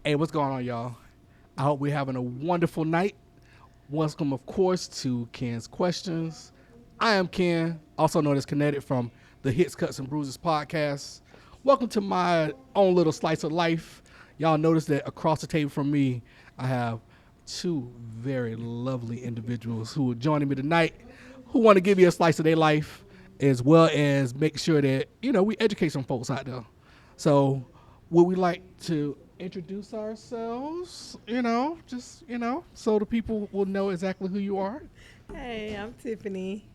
Hey, what's going on, y'all? I hope we're having a wonderful night. Welcome, of course, to Ken's Questions. I am Ken, also known as Kinetic from the Hits, Cuts, and Bruises podcast. Welcome to my own little slice of life. Y'all notice that across the table from me, I have two very lovely individuals who are joining me tonight who want to give you a slice of their life as well as make sure that, we educate some folks out there. So, would we like to introduce ourselves? So the people will know exactly who you are. Hey, I'm Tiffany,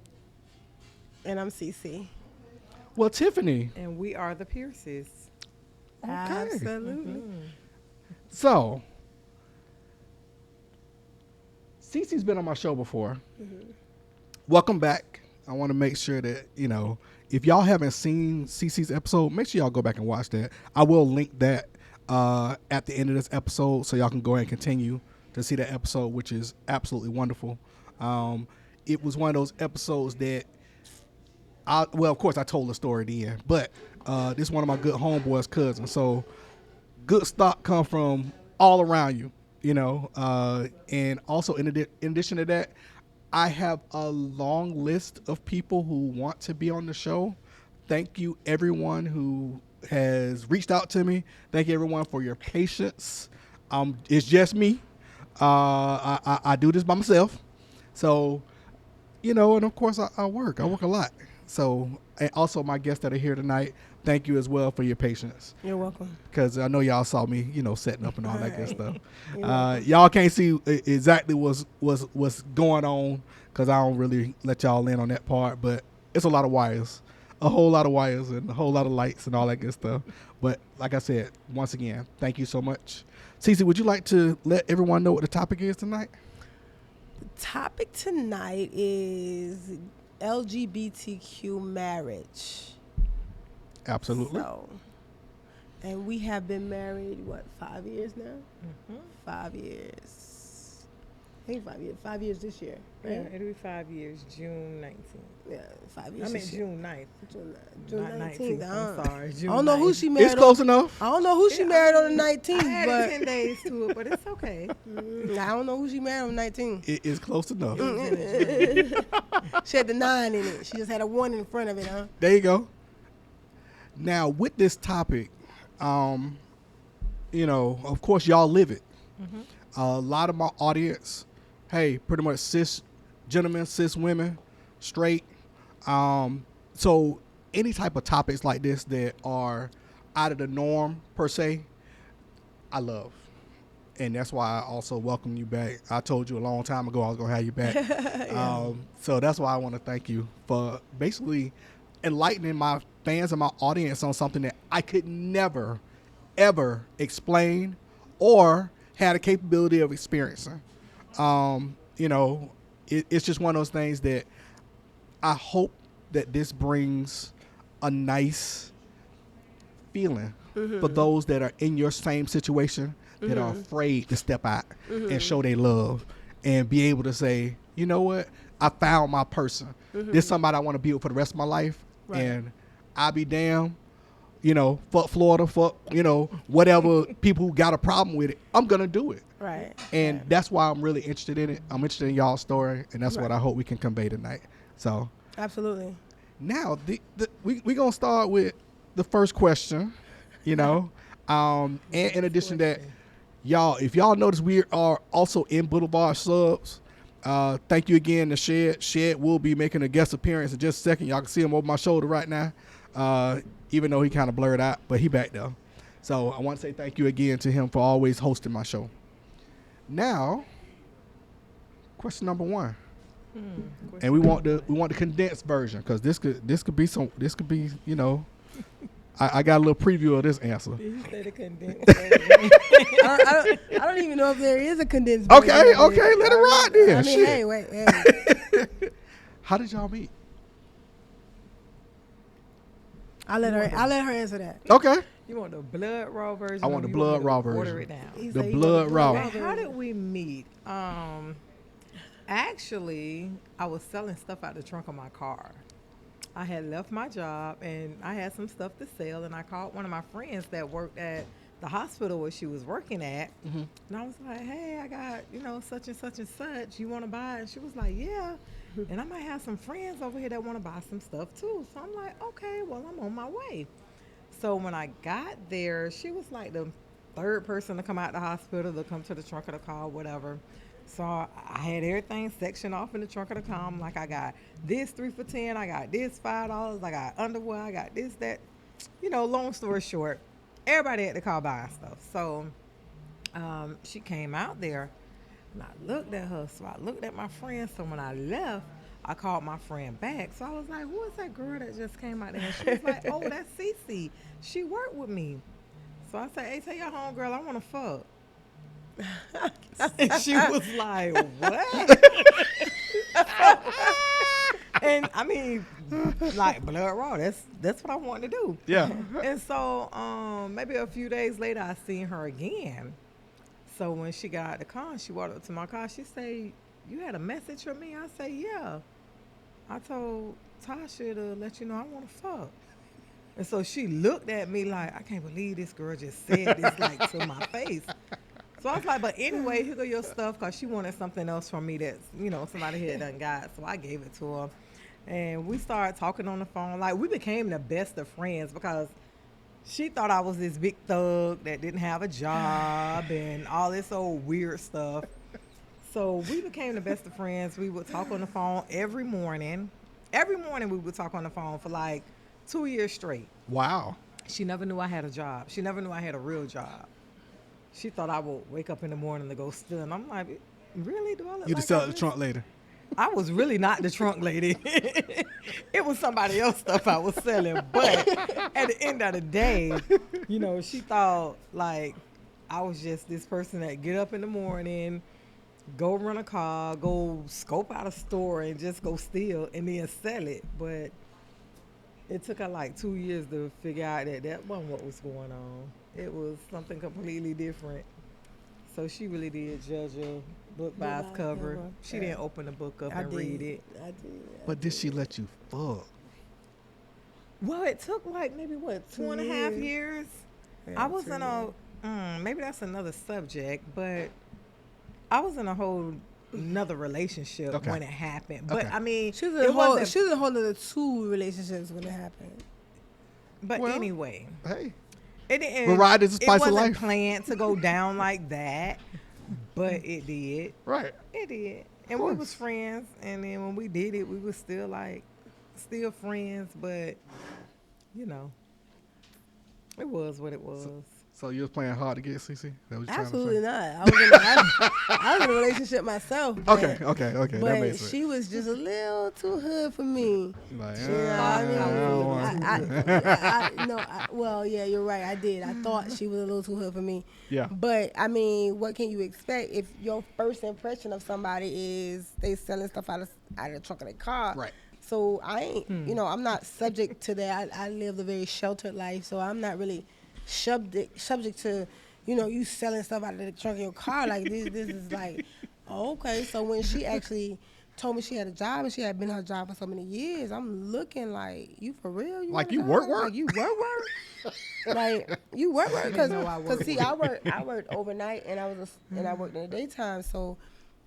And I'm Cece. Well, Tiffany. and we are the Pierces. Okay. Absolutely. So, Cece's been on my show before. Welcome back. I want to make sure that, if y'all haven't seen Cece's episode, make sure y'all go back and watch that. I will link that at the end of this episode so y'all can go ahead and continue to see that episode, which is absolutely wonderful. It was one of those episodes that of course, I told the story at the end, but this is one of my good homeboys' cousins. So good stock come from all around you, and also in addition to that, I have a long list of people who want to be on the show. Thank you, everyone who has reached out to me. Thank you, everyone, for your patience. It's just me. I do this by myself. So, and of course, I work. I work a lot. So, and also my guests that are here tonight, thank you as well for your patience. You're welcome. Because I know y'all saw me, setting up and all that good stuff. You're welcome. Y'all can't see exactly what's going on because I don't really let y'all in on that part. But it's a lot of wires, a whole lot of wires, and a whole lot of lights and all that good stuff. But like I said, once again, thank you so much. Cece, would you like to let everyone know what the topic is tonight? The topic tonight is LGBTQ marriage. Absolutely. So, and we have been married, 5 years now? Mm-hmm. 5 years. I think 5 years. 5 years this year, Yeah, right? it'll be 5 years, June 19th. Yeah, 5 years I mean, this year. June 9th. June Not 19th. 19th. I'm sorry. June I don't know who 9th. she married It's close on. enough. I don't know who she Yeah, married I on the I 19th, added 10 but days to it, but it's okay. I don't know who she married on the 19th. It is close enough. She had the 9 in it. She just had a 1 in front of it, huh? There you go. Now with this topic, of course y'all live it. Mm-hmm. A lot of my audience, hey, pretty much cis gentlemen, cis women, straight. So any type of topics like this that are out of the norm per se, I love. And that's why I also welcome you back. I told you a long time ago I was going to have you back. So that's why I want to thank you for basically enlightening my fans and my audience on something that I could never, ever explain or had a capability of experiencing. It's just one of those things that I hope that this brings a nice feeling for those that are in your same situation that are afraid to step out and show their love and be able to say, you know what, I found my person. This is somebody I want to be with for the rest of my life. Right. And I'll be damned, fuck Florida, fuck, whatever people who got a problem with it, I'm going to do it. Right. And that's why I'm really interested in it. I'm interested in y'all's story, and that's what Right. I hope we can convey tonight. So Absolutely. now we going to start with the first question, and in addition to that, y'all, if y'all notice, we are also in Boulevard Subs. Thank you again to Shed. Shed will be making a guest appearance in just a second. Y'all can see him over my shoulder right now, even though he kind of blurred out, but he back there. So I want to say thank you again to him for always hosting my show. Now, question number one, and we want the condensed version because this could be I got a little preview of this answer. Did you say the condensed? I don't even know if there is a condensed version Okay, of it. let it ride then. I mean, Shit. hey, wait. How did y'all meet? I'll let her answer that. Okay. You want the blood raw version? I or want the you blood me to raw Order version. it down. He The said he blood wanted raw. the Okay, how did we meet? Actually, I was selling stuff out the trunk of my car. I had left my job and I had some stuff to sell, and I called one of my friends that worked at the hospital where she was working at. And I was like, hey, I got, such and such and such. You want to buy it? And she was like, yeah. And I might have some friends over here that want to buy some stuff too. So I'm like, okay, well, I'm on my way. So when I got there, she was like the third person to come out the hospital, to come to the trunk of the car, whatever. So I had everything sectioned off in the trunk of the car. I'm like, I got this 3 for $10. I got this $5. I got underwear. I got this, that. Long story short, everybody at the car buying stuff. So she came out there, and I looked at her. So I looked at my friend. So when I left, I called my friend back. So I was like, who is that girl that just came out there? And she was like, oh, that's Cece. She worked with me. So I said, hey, tell your homegirl I want to fuck. And she was like, what? And I mean, like blood raw. That's what I wanted to do. Yeah. And so maybe a few days later, I seen her again. So when she got out the car, she walked up to my car. She said, you had a message for me? I said, yeah. I told Tasha to let you know I want to fuck. And so she looked at me like, I can't believe this girl just said this like to my face. So I was like, but anyway, here go your stuff, because she wanted something else from me that, somebody had done got. So I gave it to her. And we started talking on the phone. Like, we became the best of friends because she thought I was this big thug that didn't have a job and all this old weird stuff. So we became the best of friends. We would talk on the phone every morning. Every morning we would talk on the phone for like 2 years straight. Wow. She never knew I had a job. She never knew I had a real job. She thought I would wake up in the morning to go steal. And I'm like, really? Do I look You like just sell I at the do? trunk later. I was really not the trunk lady. It was somebody else's stuff I was selling. But at the end of the day, she thought like I was just this person that get up in the morning, go run a car, go scope out a store and just go steal and then sell it. But it took her like 2 years to figure out that wasn't what was going on. It was something completely different. So she really did judge a book by its cover. She didn't open the book up and read it. I did. But did she let you fuck? Well, it took like maybe 2.5 years. Yeah, I was in maybe that's another subject, but I was in a whole another relationship when it happened. But I mean, she was in a whole other 2 relationships when it happened. But Well, anyway, hey, it didn't. variety is the spice of It wasn't life. planned to go down like that, but it did. Right. It did, and we was friends. And then when we did it, we was still friends. But it was what it was. So you was playing hard to get, CC? That what you Absolutely trying to say? not. I was in a relationship myself. Okay. But That makes sense. she was just a little too hood for me. Like, Well, yeah, you're right. I did. I thought she was a little too hood for me. Yeah. But I mean, what can you expect if your first impression of somebody is they selling stuff out of the trunk of their car? Right. So I ain't, I'm not subject to that. I lived a very sheltered life, so I'm not really subject to, you selling stuff out of the trunk of your car. Like this is like, okay. So when she actually told me she had a job and she had been her job for so many years, I'm looking like, you for real? Like you work? Like you work? Like you work? Because see, I worked overnight and I worked in the daytime. So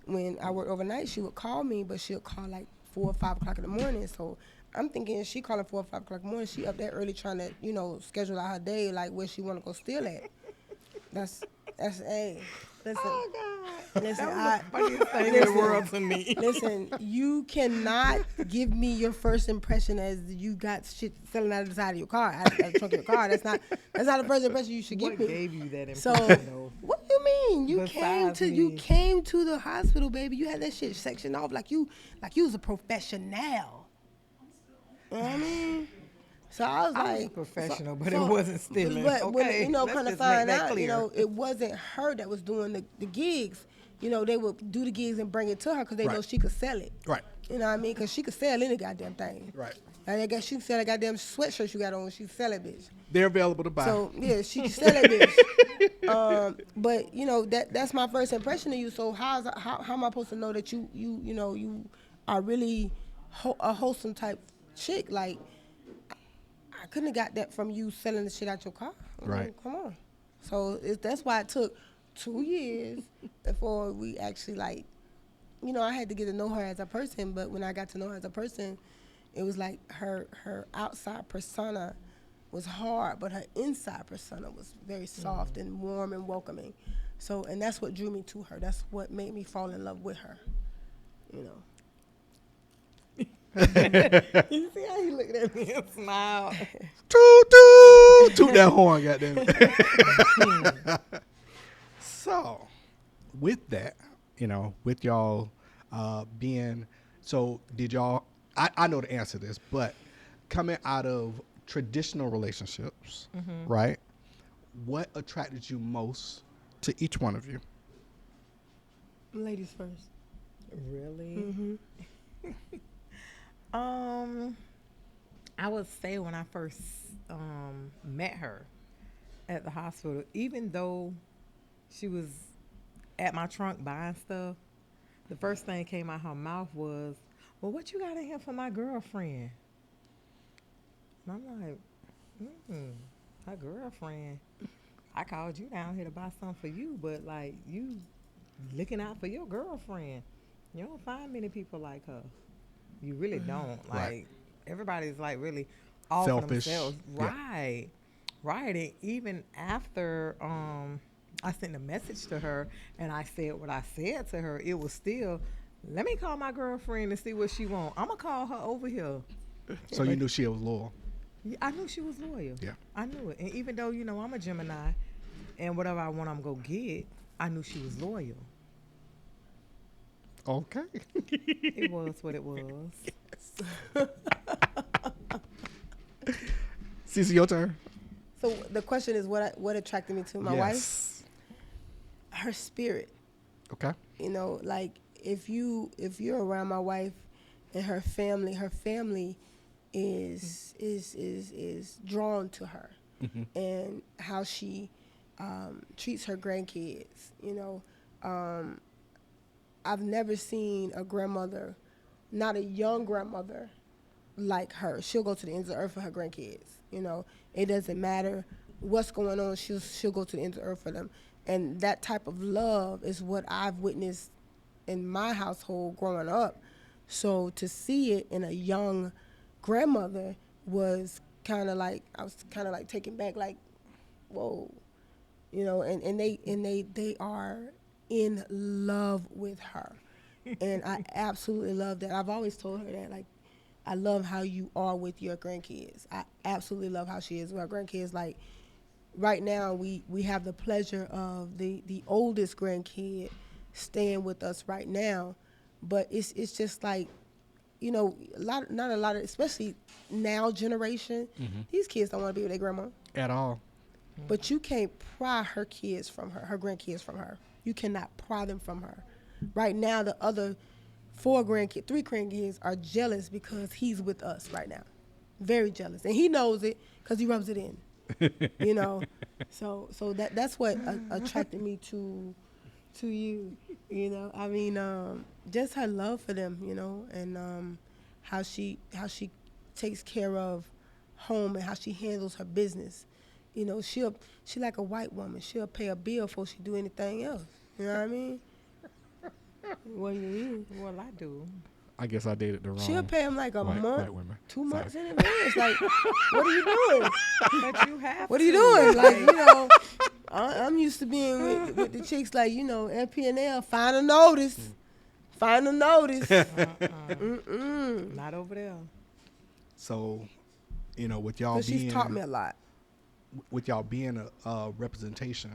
when I worked overnight, she would call me, but she would call like 4 or 5 o'clock in the morning. So I'm thinking she calling 4 or 5 o'clock in the morning. She up there early trying to, schedule out her day, like where she want to go steal at. That's hey. Listen, Oh God! listen, That was the funniest thing in the world to me. listen, you cannot give me your first impression as you got shit selling out of the side of your car, out of the trunk of your car. That's not the first impression you should What give me. gave you that So impression, though? what do you mean? You Besides me. came to the hospital, baby. You had that shit sectioned off like you was a professional. You know what I mean? So I was I was like, professional, but it wasn't stealing. But Okay, when, let's kind of just make find that out, clear. it wasn't her that was doing the gigs. They would do the gigs and bring it to her because they know Right. she could sell it. Right. You know what I mean? Because she could sell any goddamn thing. Right. And I guess she can sell a goddamn sweatshirt you got on. She sell it, bitch. They're available to buy. So yeah, she can sell it, bitch. But that's my first impression of you. So how am I supposed to know that you are really a wholesome type chick? Like I couldn't have got that from you selling the shit out your car. I mean, Right. Come on. So that's why it took 2 years before we actually like, I had to get to know her as a person. But when I got to know her as a person, it was like her outside persona was hard, but her inside persona was very soft and warm and welcoming. So, and that's what drew me to her. That's what made me fall in love with her. You know. You see how he looked at me and smiled? Toot toot, toot that horn, goddamn it. So, with that, with y'all being, so did y'all? I know the answer to this, but coming out of traditional relationships, right? What attracted you most to each one of you? Ladies first. Really? Mm-hmm. I would say when I first met her at the hospital, even though she was at my trunk buying stuff, the first thing came out her mouth was, "Well, what you got in here for my girlfriend?" And I'm like, her girlfriend. I called you down here to buy something for you, but like you looking out for your girlfriend. You don't find many people like her. You really don't. Like Right. everybody's like really all for Selfish. themselves. Yeah. Right. Right. And even after I sent a message to her and I said what I said to her, it was still, let me call my girlfriend and see what she want. I'm gonna call her over here. So you knew she was loyal. Yeah, I knew she was loyal. Yeah. I knew it. And even though, I'm a Gemini and whatever I want I'm gonna get, I knew she was loyal. Okay. It was what it was. Cece, your turn. So the question is, what attracted me to my wife? Yes. Her spirit. Okay. Like if you're around my wife and her family is drawn to her, and how she treats her grandkids. I've never seen a grandmother, not a young grandmother, like her. She'll go to the ends of the earth for her grandkids. It doesn't matter what's going on. She'll go to the ends of the earth for them. And that type of love is what I've witnessed in my household growing up. So to see it in a young grandmother was kind of like, I was kind of like taken back, like, whoa, and they are in love with her. And I absolutely love that. I've always told her that, like, I love how you are with your grandkids. I absolutely love how she is with her grandkids. Like, right now, we have the pleasure of the oldest grandkid staying with us right now. But it's just like, not a lot of, especially now generation, these kids don't want to be with their grandma. At all. But you can't pry her kids from her grandkids from her. You cannot pry them from her. Right now, the other three grandkids are jealous because he's with us right now. Very jealous. And he knows it because he rubs it in. So that's what attracted me to you. I mean, just her love for them, and how she takes care of home and how she handles her business. She like a white woman. She'll pay a bill before she do anything else. You know what I mean? What do you mean? Well, I do. I guess I dated the wrong. She'll pay him like a white month, women. 2 months in advance. Like, what are you doing? But you have What are to. you doing? Like, I'm used to being with the chicks like, MP&L, final notice. Final notice. Not over there. So, with y'all But being, she's taught me a lot. with y'all being a representation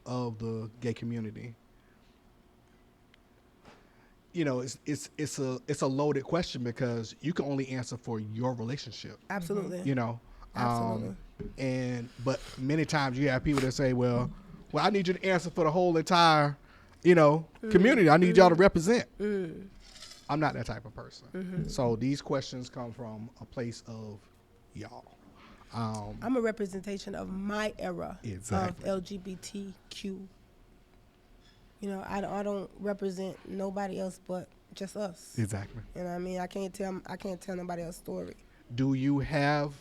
of the gay community, it's a loaded question because you can only answer for your relationship. Absolutely. Absolutely. But many times you have people that say, well, I need you to answer for the whole entire, community. I need y'all to represent. I'm not that type of person. So these questions come from a place of y'all. I'm a representation of my era Exactly. of LGBTQ. I don't represent nobody else but just us. Exactly. You know what I mean? I can't tell nobody else's story. Do you have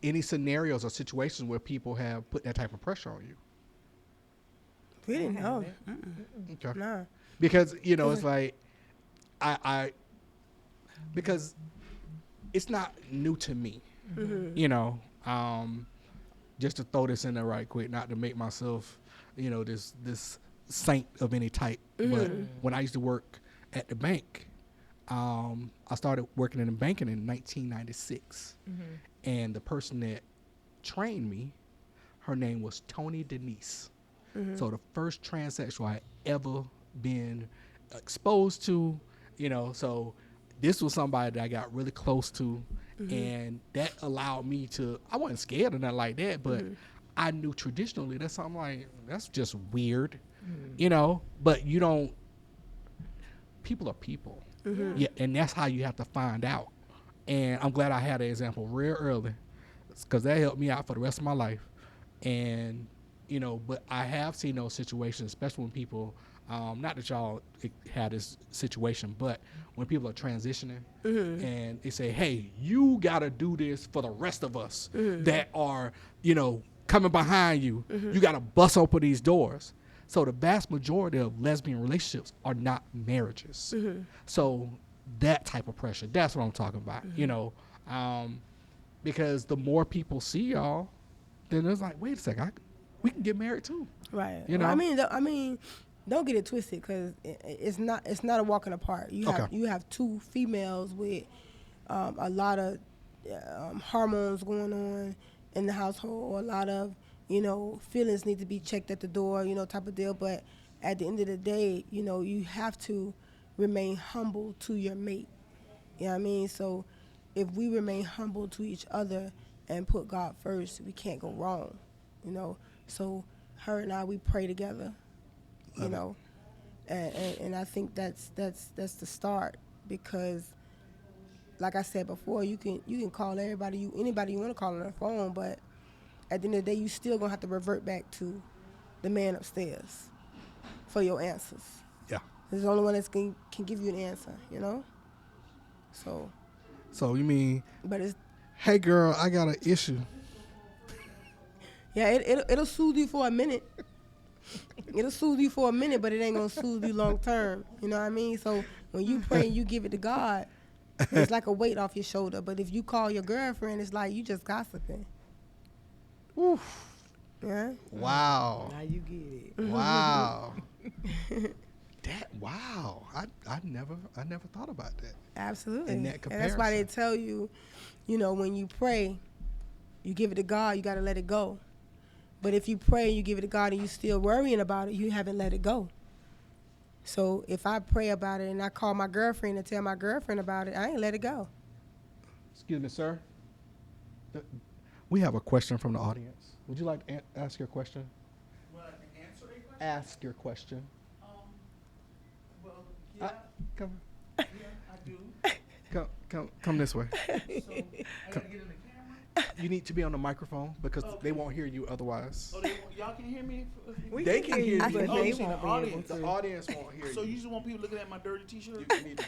any scenarios or situations where people have put that type of pressure on you? We didn't know. Okay. Nah. Because it's like I because it's not new to me. Just to throw this in there right quick, not to make myself, this saint of any type. But when I used to work at the bank, I started working in banking in 1996, and the person that trained me, her name was Tony Denise. So the first transsexual I ever been exposed to, so this was somebody that I got really close to, and that allowed me to, I wasn't scared or nothing like that, but I knew traditionally that's something like, that's just weird, but you don't, people are people. Yeah, and that's how you have to find out. And I'm glad I had an example real early, because that helped me out for the rest of my life. And but I have seen those situations, especially when people, not that y'all had this situation, but when people are transitioning and they say, hey, you got to do this for the rest of us that are, coming behind you. You got to bust open these doors. So the vast majority of lesbian relationships are not marriages. So that type of pressure, that's what I'm talking about, because the more people see y'all, then it's like, wait a second, we can get married too. Right. Well, I mean, don't get it twisted, because it's not a walk in the park. You have two females with a lot of hormones going on in the household, or a lot of feelings need to be checked at the door, type of deal. But at the end of the day, you have to remain humble to your mate. You know what I mean? So if we remain humble to each other and put God first, we can't go wrong. So her and I, we pray together. And I think that's the start, because like I said before, you can call anybody you want to call on the phone, but at the end of the day, you still gonna have to revert back to the man upstairs for your answers. Yeah. He's the only one that can give you an answer, So you mean, but it's, hey girl, I got an issue. yeah, it'll soothe you for a minute. It'll soothe you for a minute, but it ain't gonna soothe you long term. You know what I mean? So when you pray and you give it to God, it's like a weight off your shoulder. But if you call your girlfriend, it's like you just gossiping. Oof. Yeah. Wow. Now you get it. Wow. Wow. I never thought about that. Absolutely. In that And that's why they comparison. tell you, when you pray, you give it to God, you got to let it go. But if you pray and you give it to God and you still worrying about it, you haven't let it go. So if I pray about it and I call my girlfriend and tell my girlfriend about it, I ain't let it go. Excuse me, sir. We have a question from the audience. Would you like to ask your question? Well, I can answer a question. Ask your question. Well, yeah, Come yeah, I do. Come this way. So I gotta get in the camera. You need to be on the microphone because Okay. they won't hear you otherwise. Oh, y'all can hear me. We They can hear you. but Oh, they you see won't the be audience. able The to. audience won't hear So you. you just want people looking at my dirty T-shirt? You need to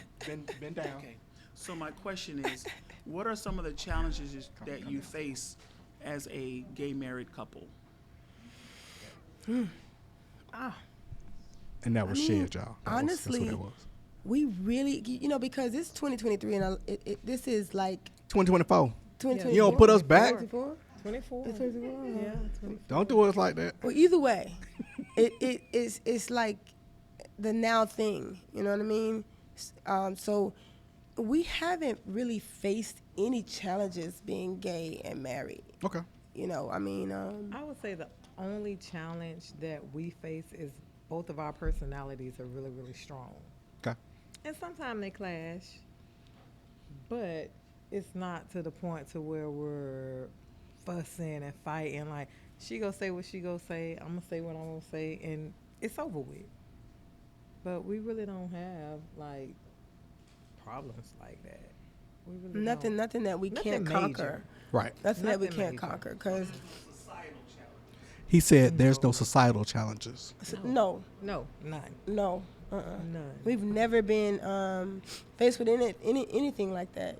bend down. Okay. So my question is, what are some of the challenges that you face as a gay married couple? And that was shared, y'all. That's what honestly, that was. We really, because it's 2023 and this is like 2024. 2024. You don't put us back. 24? 24. It's 24. Yeah, 24. Don't do us like that. Well, either way, it's like the now thing. You know what I mean? So we haven't really faced any challenges being gay and married. Okay. I would say the only challenge that we face is both of our personalities are really, really strong. Okay. And sometimes they clash, but it's not to the point to where we're fussing and fighting. Like, she gonna say what she gonna say, I'm gonna say what I'm gonna say, and it's over with. But we really don't have, like, problems like that. We really Nothing don't. that we Nothing can't major. conquer. Right. Nothing that we Nothing can't major. conquer. Because He said there's no societal challenges. no, No, none. no, None. we've never been faced with anything like that.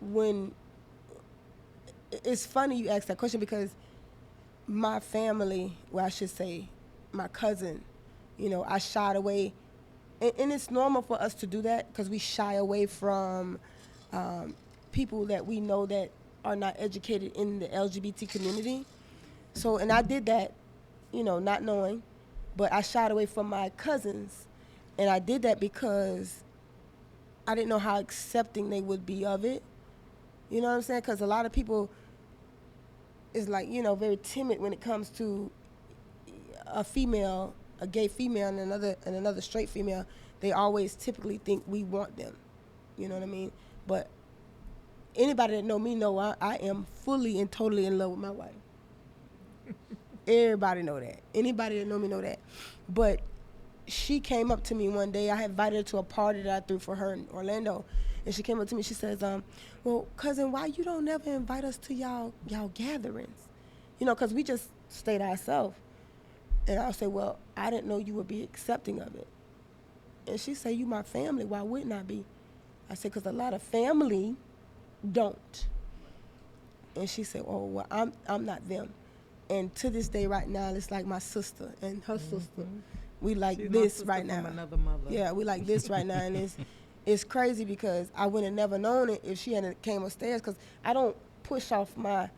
When it's funny you ask that question, because my family, well, I should say my cousin, I shied away. And it's normal for us to do that because we shy away from people that we know that are not educated in the LGBT community. So, and I did that, not knowing, but I shied away from my cousins. And I did that because I didn't know how accepting they would be of it. You know what I'm saying? Because a lot of people is like, very timid when it comes to a female, a gay female, and another straight female. They always typically think we want them. You know what I mean? But anybody that know me know I am fully and totally in love with my wife. Everybody know that. Anybody that know me know that. But she came up to me one day. I had invited her to a party that I threw for her in Orlando. And she came up to me. She says, well, cousin, why you don't never invite us to y'all gatherings? Because we just stay to ourselves. And I'll say, well, I didn't know you would be accepting of it. And she said, you my family. Why wouldn't I be? I said, because a lot of family don't. And she said, oh, well, I'm not them. And to this day right now, it's like my sister and her sister. We like She's this right from now. Another mother. Yeah, we like this right now. And it's crazy because I would have never known it if she hadn't came upstairs, because I don't push off my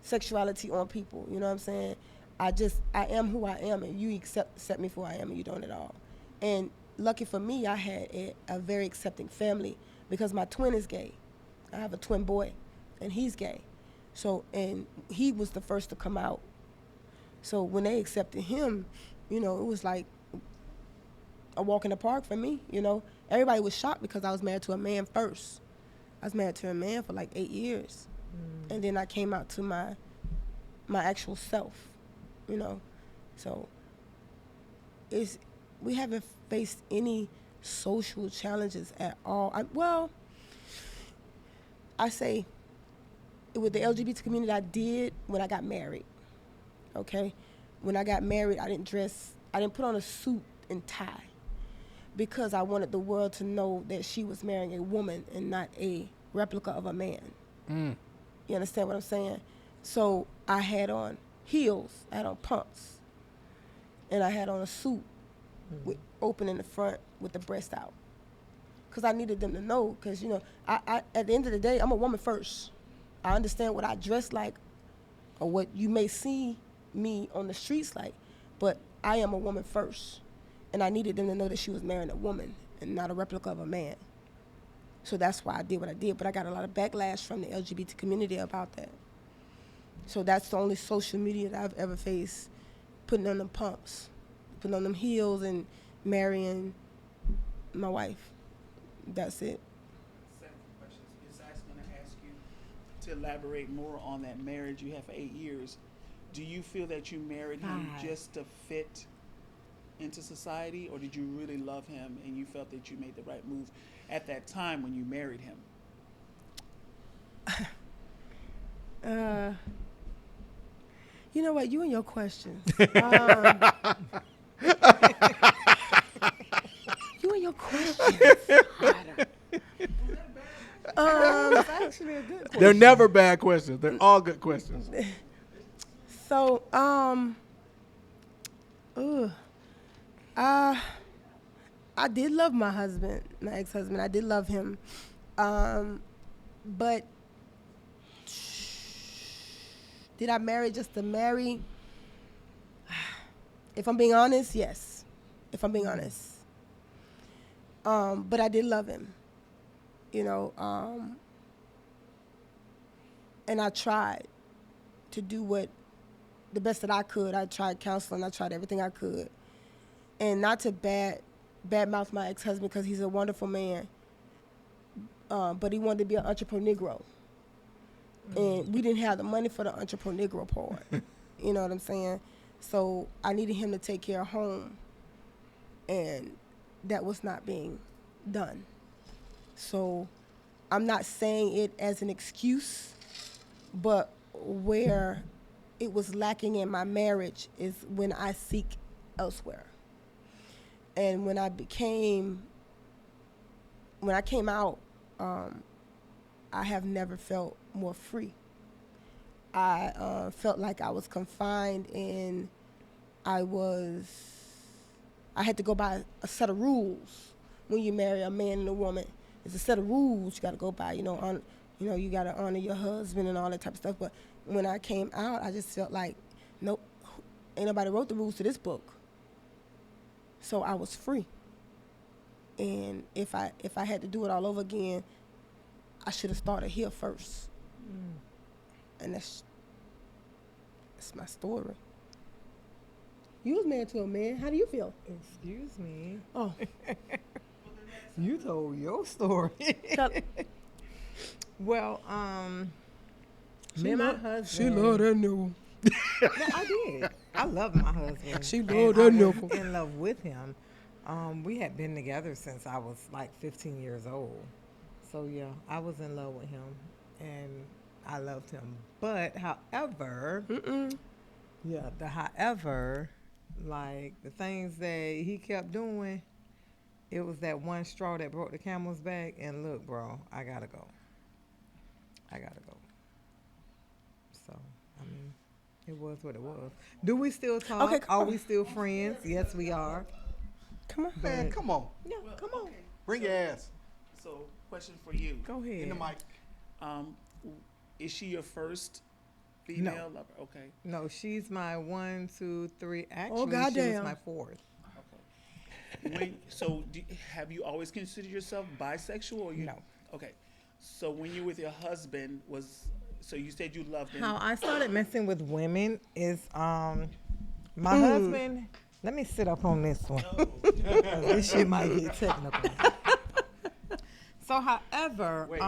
sexuality on people. You know what I'm saying? I am who I am, and you accept me for who I am, and you don't at all. And lucky for me, I had a very accepting family because my twin is gay. I have a twin boy, and he's gay. So, and he was the first to come out. So when they accepted him, it was like a walk in the park for me, Everybody was shocked because I was married to a man first. I was married to a man for like 8 years. And then I came out to my actual self, So we haven't faced any social challenges at all. I say with the LGBT community, I did when I got married, okay? When I got married, I didn't put on a suit and tie because I wanted the world to know that she was marrying a woman and not a replica of a man. You understand what I'm saying? So I had on heels, I had on pumps, and I had on a suit with open in the front with the breast out. Because I needed them to know, because, I at the end of the day, I'm a woman first. I understand what I dress like or what you may see me on the streets like, but I am a woman first. And I needed them to know that she was marrying a woman and not a replica of a man. So that's why I did what I did. But I got a lot of backlash from the LGBT community about that. So that's the only social media that I've ever faced, putting on them pumps, putting on them heels and marrying my wife. That's it. Second question is going to ask you to elaborate more on that marriage you have for 8 years. Do you feel that you married him just to fit into society, or did you really love him and you felt that you made the right move at that time when you married him? You know what? You and your questions. You and your questions. That's actually a good question. They're never bad questions. They're all good questions. So, I did love my husband, my ex-husband. I did love him. But did I marry just to marry? If I'm being honest, yes. If I'm being honest. But I did love him, and I tried to do the best that I could. I tried counseling. I tried everything I could. And not to badmouth my ex-husband because he's a wonderful man, but he wanted to be an entrepreneur. And we didn't have the money for the entrepreneur part. You know what I'm saying? So I needed him to take care of home, and that was not being done. So I'm not saying it as an excuse, but where it was lacking in my marriage is when I seek elsewhere. And when I came out, I have never felt more free. I felt like I was confined and I had to go by a set of rules. When you marry a man and a woman, it's a set of rules you got to go by. You got to honor your husband and all that type of stuff. But when I came out, I just felt like, nope, ain't nobody wrote the rules to this book. So I was free. And if I had to do it all over again, I should have started here first. And that's my story. You was married to a man. How do you feel? Excuse me. Oh, You told your story. Well, me and my husband. She loved that nigga. No, I did. I love my husband. She and loved I that was nigga. in love with him. We had been together since I was like 15 years old. So yeah, I was in love with him, and I loved him. But however, like the things that he kept doing, it was that one straw that broke the camel's back. And look, bro, I gotta go. So, I mean, it was what it was. Do we still talk? Okay, come Are on. we still friends? Yes, we are. Come on. Man, come on. Yeah, Well, come on. okay. Bring your ass So, question for you. Go ahead. in the mic. Is she your first female lover? Okay. No, she's my 1, 2, 3. Actually, she was goddamn. my 4th. Okay. Have you always considered yourself bisexual? Or you? No. Okay. So when you were with your husband, so you said you loved him. How I started messing with women is my husband. Let me sit up on this one. This shit might get technical. So, however, Wait,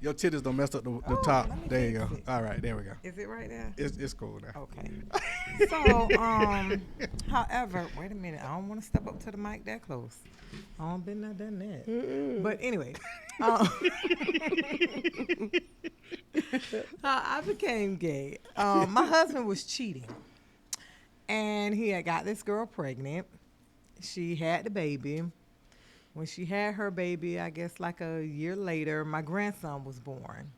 your titties don't mess up the top. let me There you go. fix it. All right, there we go. is it right there? It's cool now. Okay. So, however, wait a minute. I don't want to step up to the mic that close. I don't been there, done that. But anyway, how I became gay. My husband was cheating, and he had got this girl pregnant. She had the baby. When she had her baby, I guess like a year later, my grandson was born.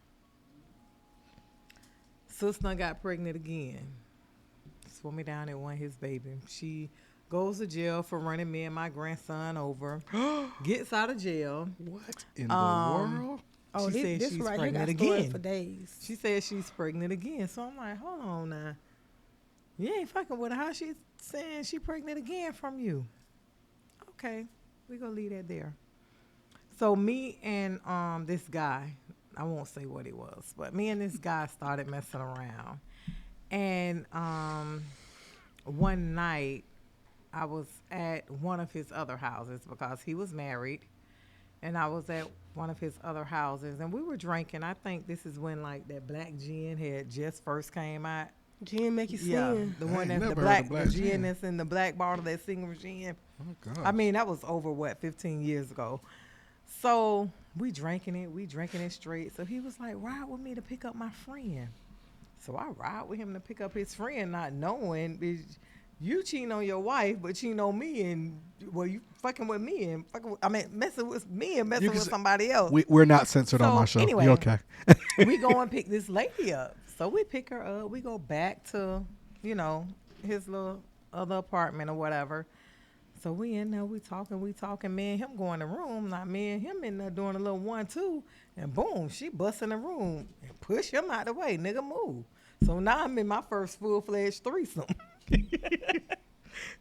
Sister got pregnant again. Swore me down and won his baby. She goes to jail for running me and my grandson over. Gets out of jail. What in the world? Oh, She said this she's right here got pregnant stories again. for days. She said she's pregnant again. So I'm like, hold on now. You ain't fucking with her. How she saying she pregnant again from you? Okay, we gonna leave that there. So me and this guy, I won't say what it was, but me and this guy started messing around. And one night I was at one of his other houses because he was married. And I was at one of his other houses and we were drinking. I think this is when like that black gin had just first came out. Gin make you Yeah, sin. the I one ain't that's the never heard black, of black the gin gin. that's in the black bottle, that single gin. Oh God. I mean, that was over 15 years ago. So we drinking it straight. So he was like, ride with me to pick up my friend. So I ride with him to pick up his friend, not knowing you cheating on your wife, but cheating on me, and well, you fucking with me and messing with me and messing with somebody else. We're not censored on So, my show. anyway. You okay? We go and pick this lady up. So we pick her up. We go back to, his little other apartment or whatever. So we in there, we talking. Me and him go in the room. Not me and him in there doing a little 1-2. And boom, she busts in the room and push him out the way. Nigga, move. So now I'm in my first full-fledged threesome.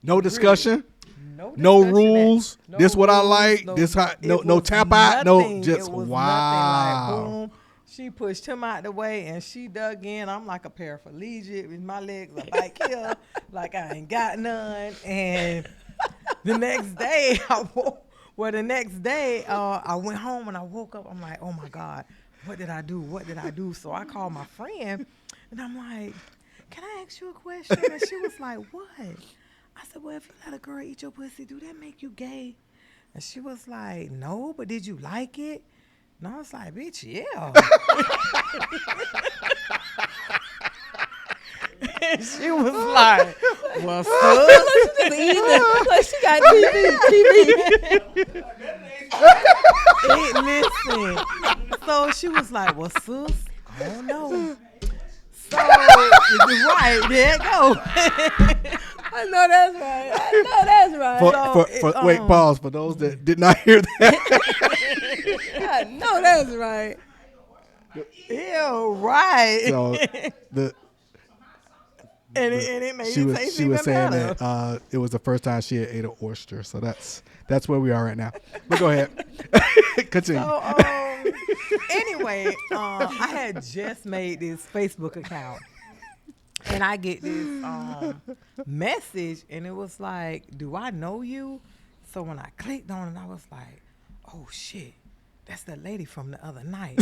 No discussion. No No discussion rules. at- This what I rules, like. no- This how. it No was tap out. nothing. No, just It was wow. nothing. Like, boom. She pushed him out the way and she dug in. I'm like a paraplegic with my legs are back here, like I ain't got none. And the next day, I went home and I woke up. I'm like, oh my God, what did I do? So I called my friend and I'm like, can I ask you a question? And she was like, what? I said, well, if you let a girl eat your pussy, do that make you gay? And she was like, no, but did you like it? And I was like, bitch, yeah. And she was like, well, sis. Like she got TV. Listen. So she was like, well, sis, I don't know. Right, there it go. I know that's right. I know that's right. Wait, pause. For those that did not hear that. I know that's right. Ew, right. So the and it made she you was taste she was even saying better. that it was the first time she had ate an oyster. So that's where we are right now. But go ahead. Continue. So, anyway, I had just made this Facebook account. And I get this message, and it was like, do I know you? So when I clicked on it, I was like, oh, shit, that's the lady from the other night.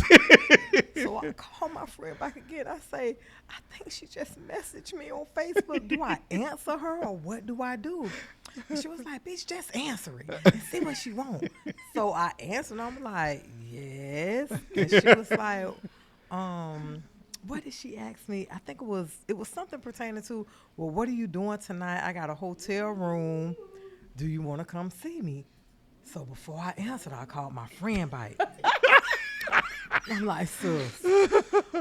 So I call my friend back again. I say, I think she just messaged me on Facebook. Do I answer her, or what do I do? And she was like, bitch, just answer it and see what she want. So I answered, and I'm like, yes. And she was like, what did she ask me? I think it was something pertaining to, well, what are you doing tonight? I got a hotel room. Do you want to come see me? So before I answered, I called my friend back. I'm like, sis,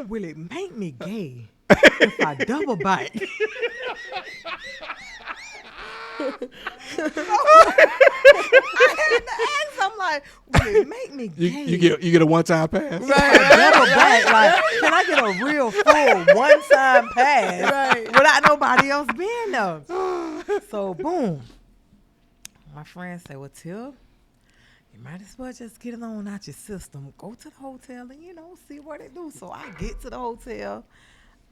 will it make me gay if I double bite? I had to ask. I'm like, will it make me gay? You get a one-time pass. Double back. Like, can I get a real full one-time pass without nobody else being there? So, boom. My friend said, well, Till, you might as well just get it on out your system. Go to the hotel and, see what it do. So I get to the hotel.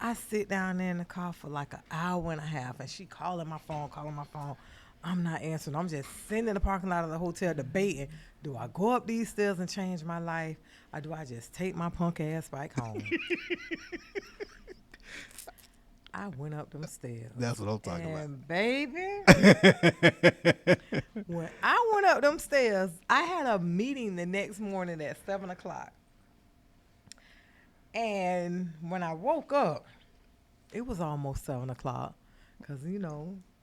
I sit down there in the car for like an hour and a half, and she calling my phone. I'm not answering. I'm just sitting in the parking lot of the hotel debating, do I go up these stairs and change my life, or do I just take my punk ass back home? I went up them stairs. That's what I'm talking about. And baby, when I went up them stairs, I had a meeting the next morning at 7 o'clock. And when I woke up, it was almost 7 o'clock because,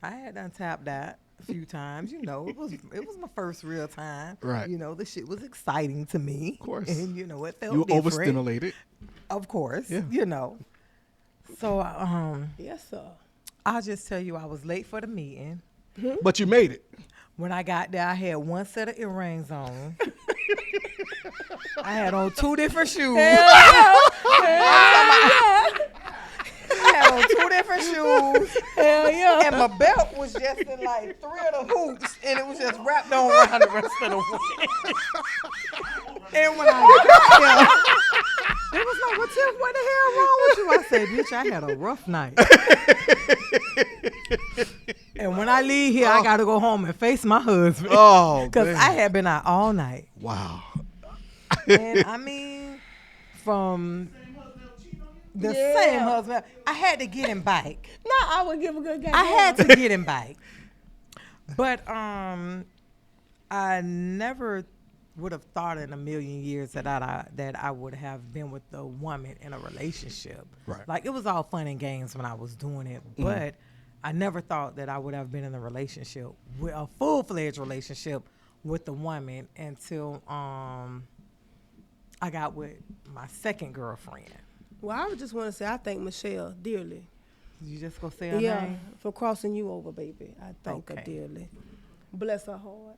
I had done tapped out a few times. It was my first real time. Right. The shit was exciting to me. Of course. And, it felt You were different. overstimulated. Of course. Yeah. So, Yes, sir. I'll just tell you, I was late for the meeting. But you made it. When I got there, I had one set of earrings on. I had on 2 different shoes. I had on 2 different shoes. Hell yeah. And my belt was just in like 3 of the hoops, and it was just wrapped on around the rest of the way. And when I got there, it was like, well, Tiff, what the hell wrong with you? I said, bitch, I had a rough night. And when I leave here, I got to go home and face my husband. Oh, because man. I had been out all night. Wow. And I mean, from the same husband, I had to get him back. No, I would give a good game. I had to get him back. But I never would have thought in a million years that I would have been with a woman in a relationship. Right. Like, it was all fun and games when I was doing it, but I never thought that I would have been in a relationship, with a full-fledged relationship with a woman until I got with my second girlfriend. Well, I would just want to say I thank Michelle dearly. You just gonna say her name? For crossing you over, baby. I thank her Okay. dearly. Bless her heart.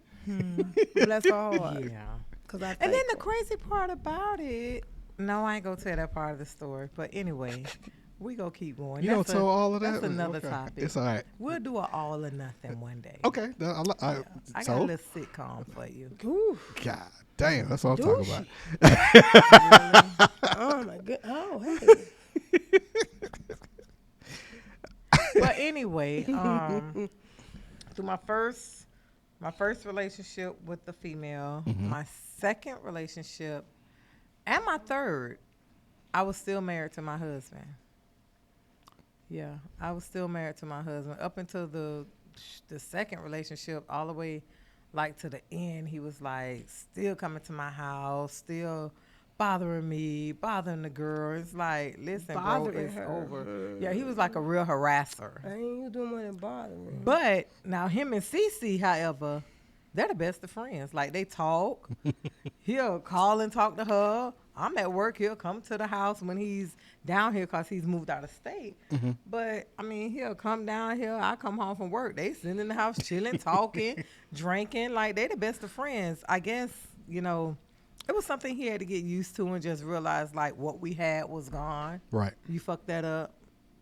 Bless her heart. Yeah. Cause I And then thank the her. crazy part about it, no, I ain't gonna tell that part of the story. But anyway, we gonna keep going. You don't That's tell all of that? That's another Okay. topic. It's all right. We'll do an all or nothing one day. Okay. I got a So, little sitcom for you. Ooh, God damn, that's what I'm talking Douchey. about. oh my good. Oh, hey. But anyway, through my first relationship with the female, my second relationship, and my third, I was still married to my husband. Yeah, I was still married to my husband up until the second relationship, all the way like to the end. He was like still coming to my house, still bothering me, bothering the girl. It's like, listen, Bothering bro, it's her. over. Yeah, he was like a real harasser. I ain't doing more than bothering. But now him and Cece, however, they're the best of friends. Like, they talk. He'll call and talk to her. I'm at work. He'll come to the house when he's down here because he's moved out of state. But, I mean, he'll come down here. I come home from work. They sitting in the house chilling, talking, drinking. Like, they the best of friends. I guess, you know, it was something he had to get used to and just realize, like, what we had was gone. Right. You fucked that up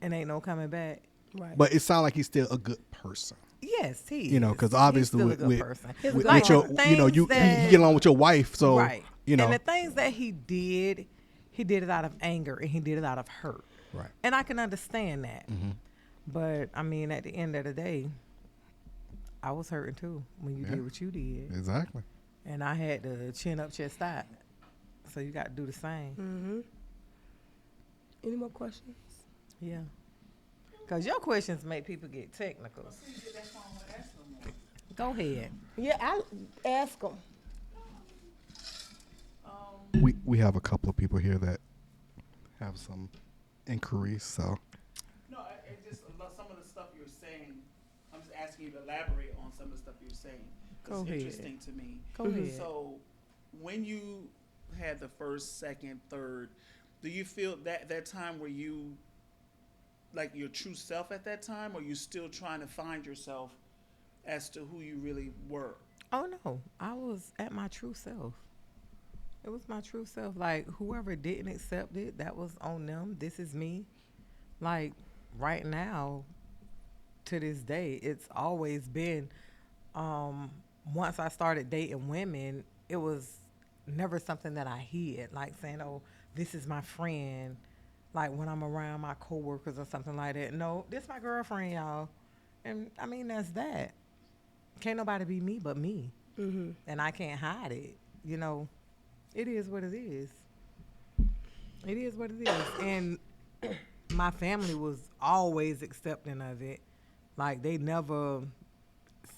and ain't no coming back. Right. But it sounds like he's still a good person. Yes, he You know, is. because He's obviously still a with, good with, person. with, Like, with your, the you know, things you that- get along with your wife, so right. you know. And the things that he did it out of anger and he did it out of hurt. Right. And I can understand that. But I mean, at the end of the day, I was hurting too when you did what you did. Exactly. And I had to chin up, chest out. So you got to do the same. Any more questions? Yeah. Because your questions make people get technical. Go ahead. Yeah, I ask them. We have a couple of people here that have some inquiries, so No, it just some of the stuff you're saying. I'm just asking you to elaborate on some of the stuff you're saying. Go It's ahead. interesting to me. Go ahead. So, when you had the first, second, third, do you feel that time where you like your true self at that time, or you still trying to find yourself as to who you really were? Oh, no. I was at my true self. It was my true self. Like, whoever didn't accept it, that was on them. This is me. Like, right now, to this day, it's always been, once I started dating women, it was never something that I hid. Like, saying, oh, this is my friend. Like, when I'm around my coworkers or something like that. No, this my girlfriend, y'all. And, I mean, that's that. Can't nobody be me but me. And I can't hide it. You know, it is what it is. It is what it is. And my family was always accepting of it. Like, they never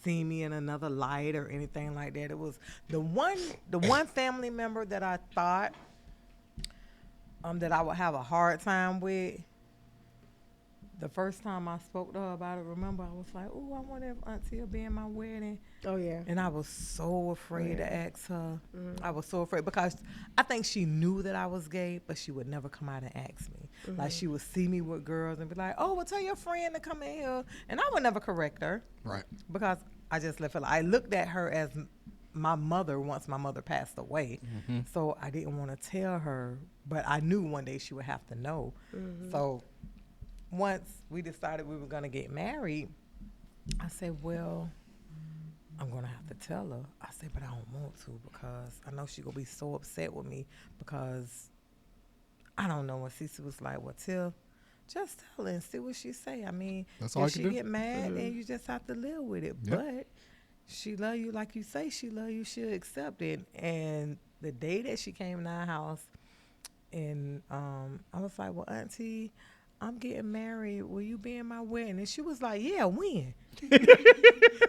seen me in another light or anything like that. It was the one family member that I thought that I would have a hard time with. The first time I spoke to her about it, remember, I was like, oh, I wonder if Auntie will be in my wedding. Oh, yeah. And I was so afraid to ask her. I was so afraid because I think she knew that I was gay, but she would never come out and ask me. Like, she would see me with girls and be like, oh, well, tell your friend to come in here. And I would never correct her. right. Because I just left it. I looked at her as my mother once my mother passed away. So I didn't want to tell her, but I knew one day she would have to know. So once we decided we were going to get married, I said, well, I'm going to have to tell her. I said, but I don't want to because I know she's going to be so upset with me because I don't know. And Cece was like, well, Till, just tell her and see what she say. I mean, That's all if I can she do. get mad, then you just have to live with it. Yep. But she love you like you say she love you. She'll accept it. And the day that she came to our house, and I was like, well, Auntie, I'm getting married. Will you be in my wedding? And she was like, yeah, when?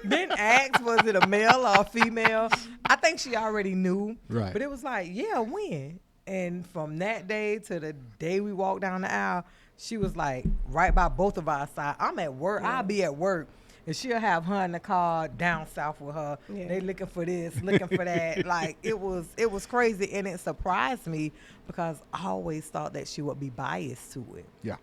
Didn't ask, was it a male or a female? I think she already knew. Right. But it was like, yeah, when? And from that day to the day we walked down the aisle, she was like right by both of our side. I'm at work. I'll be at work. And she'll have her in the car down south with her. Yeah. They looking for this, looking for that. Like, it was crazy. And it surprised me because I always thought that she would be biased to it. Yeah.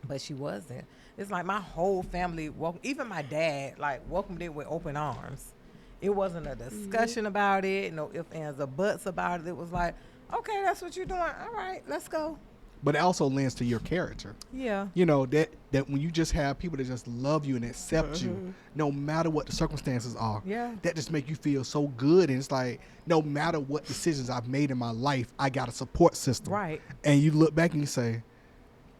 But she wasn't. It's like my whole family, even my dad, like, welcomed it with open arms. It wasn't a discussion about it, no ifs, ands, or buts about it. It was like, okay, that's what you're doing. All right, let's go. But it also lends to your character. Yeah. You know, that when you just have people that just love you and accept you, no matter what the circumstances are, Yeah. that just make you feel so good. And it's like, no matter what decisions I've made in my life, I got a support system. Right. And you look back and you say,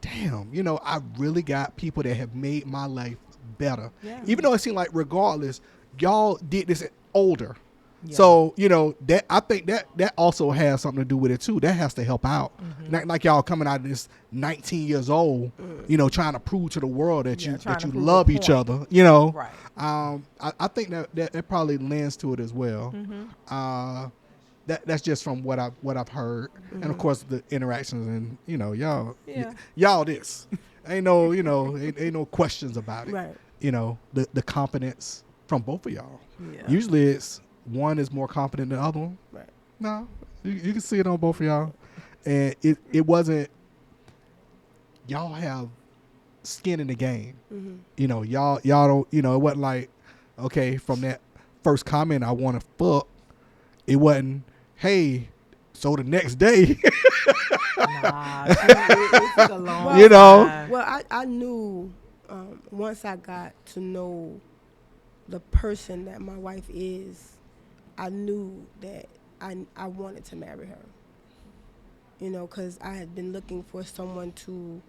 damn, you know, I really got people that have made my life better. Yeah. Even though it seemed like regardless, y'all did this older. Yeah. So, you know, that I think that also has something to do with it too. That has to help out. Not like y'all coming out of this 19 years old, you know, trying to prove to the world that Yeah, you trying that to you prove love a each point. other, you know. Right. I think that probably lends to it as well. That's just from what I've heard, and of course the interactions and you know Yeah. y'all this ain't no you know ain't no questions about it. Right. You know the confidence from both of y'all. Yeah. Usually it's one is more confident than the other one. Right. No, you can see it on both of y'all, and it wasn't. Y'all have skin in the game. You know, y'all don't. You know, it wasn't like, okay, from that first comment, I want to fuck. It wasn't, hey, so the next day. Nah, it took a long You know? time. Well, I knew once I got to know the person that my wife is, I knew that I wanted to marry her. You know, because I had been looking for someone to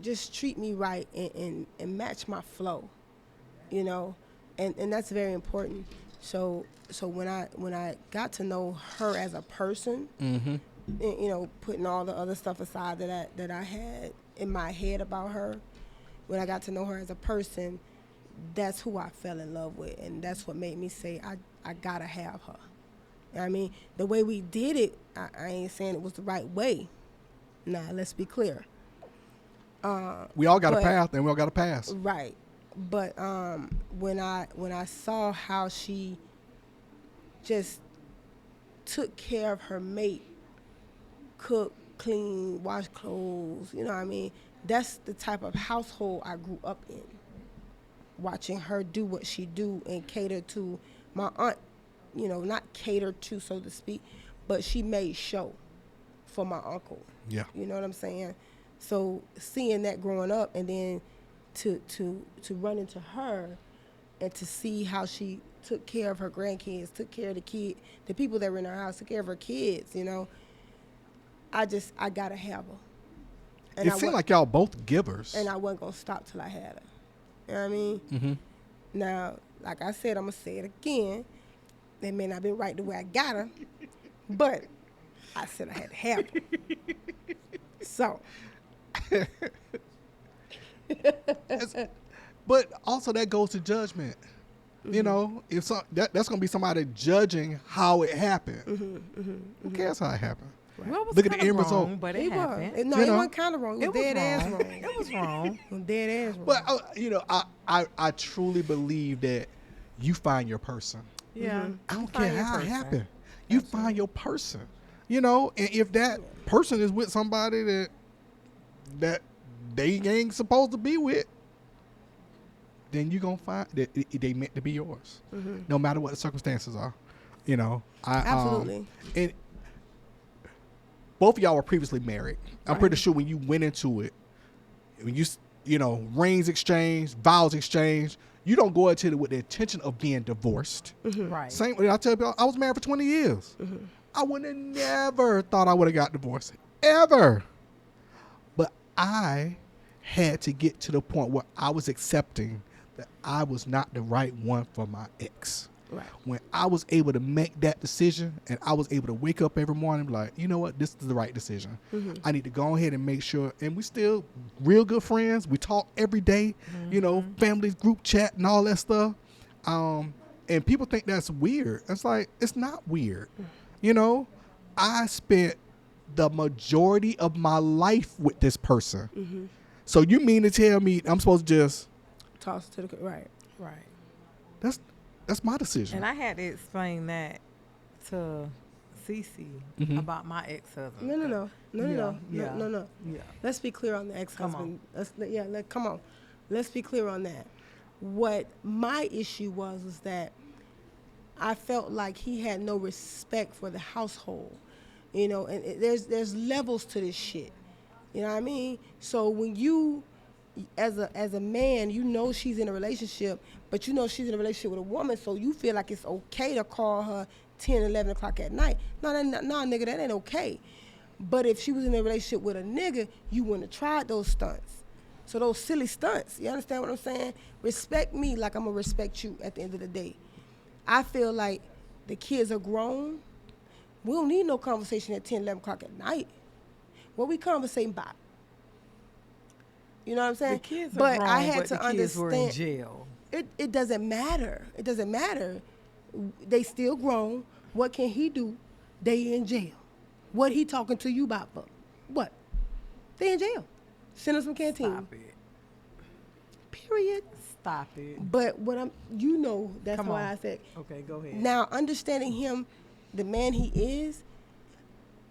just treat me right and match my flow. You know, and that's very important. So when I got to know her as a person, you know, putting all the other stuff aside that I had in my head about her, when I got to know her as a person, that's who I fell in love with, and that's what made me say I gotta have her. You know what I mean, the way we did it, I ain't saying it was the right way. Nah, let's be clear. We all got a path, and we all got a pass. Right. But when I saw how she just took care of her mate, cook, clean, wash clothes, you know what I mean? That's the type of household I grew up in. Watching her do what she do and cater to my aunt, you know, not cater to, so to speak, but she made show for my uncle. Yeah. You know what I'm saying? So seeing that growing up, and then to run into her and to see how she took care of her grandkids, took care of the people that were in her house, took care of her kids, you know, I gotta have her. And It seemed like y'all both givers. And I wasn't gonna stop till I had her. You know what I mean? Mm-hmm. Now, like I said, I'm gonna say it again. It may not be right the way I got her, but I said I had to have her. So. But also that goes to judgment. You know, if that's going to be somebody judging how it happened. Who cares how it happened? Right. Well, it was Look at the kinda end result. wrong, but it happened. No, You it know? wasn't kind of wrong. It was dead ass wrong. It was wrong. It was dead ass wrong. But, you know, I truly believe that you find your person. Yeah. I don't care how it happened. You find your person. You know, and if that person is with somebody that they ain't supposed to be with, then you're going to find that they meant to be yours. No matter what the circumstances are. You know, Absolutely. And both of y'all were previously married. I'm pretty sure when you went into it, when you know, rings exchanged, vows exchanged, you don't go into it with the intention of being divorced. Right. Same way I tell people, I was married for 20 years. I would have never thought I would have got divorced. Ever. But I had to get to the point where I was accepting that I was not the right one for my ex. Right. When I was able to make that decision and I was able to wake up every morning like, you know what, this is the right decision. I need to go ahead and make sure, and we still real good friends. We talk every day, you know, families, group chat and all that stuff. And people think that's weird. It's like, it's not weird. You know, I spent the majority of my life with this person. So you mean to tell me I'm supposed to just Toss to the right. That's my decision. And I had to explain that to Cece about my ex-husband. No. Yeah. Let's be clear on the ex-husband. Come on. Let's be clear on that. What my issue was that I felt like he had no respect for the household. You know, and there's levels to this shit. You know what I mean? So when you, as a man, you know she's in a relationship, but you know she's in a relationship with a woman, so you feel like it's okay to call her 10, 11 o'clock at night. No, nigga, that ain't okay. But if she was in a relationship with a nigga, you wouldn't have tried those stunts. So those silly stunts, you understand what I'm saying? Respect me like I'm going to respect you at the end of the day. I feel like the kids are grown. We don't need no conversation at 10, 11 o'clock at night. What we conversating about? You know what I'm saying? The kids are but grown, I had but to the kids understand. were in jail. It doesn't matter. It doesn't matter. They still grown. What can he do? They in jail. What he talking to you about for? What? They in jail. Send us some canteen. Stop it. Period. Stop it. But you know, that's Come why on. I said. Okay, go ahead. Now, understanding him, the man he is,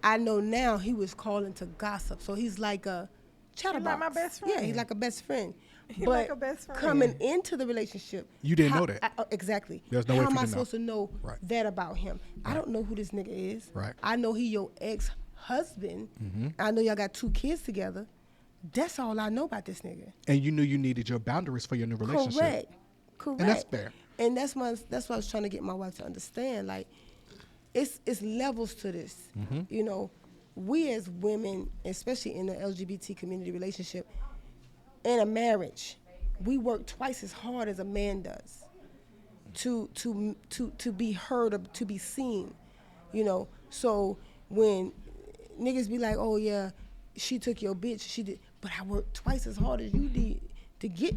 I know now he was calling to gossip. So he's like a chatterbox. like my best friend. Yeah, he's like a best friend. He but like a best friend. coming into the relationship, You didn't know that. Exactly. There's no way How for am you I to know. supposed to know Right. that about him? I don't know who this nigga is. Right. I know he your ex-husband. I know y'all got 2 kids together. That's all I know about this nigga. And you knew you needed your boundaries for your new relationship. Correct. And that's fair. And that's what I was trying to get my wife to understand. Like, it's levels to this. You know, we as women, especially in the LGBT community relationship, in a marriage, we work twice as hard as a man does to be heard or to be seen. You know, so when niggas be like, oh yeah, she took your bitch, she did, but I worked twice as hard as you did to get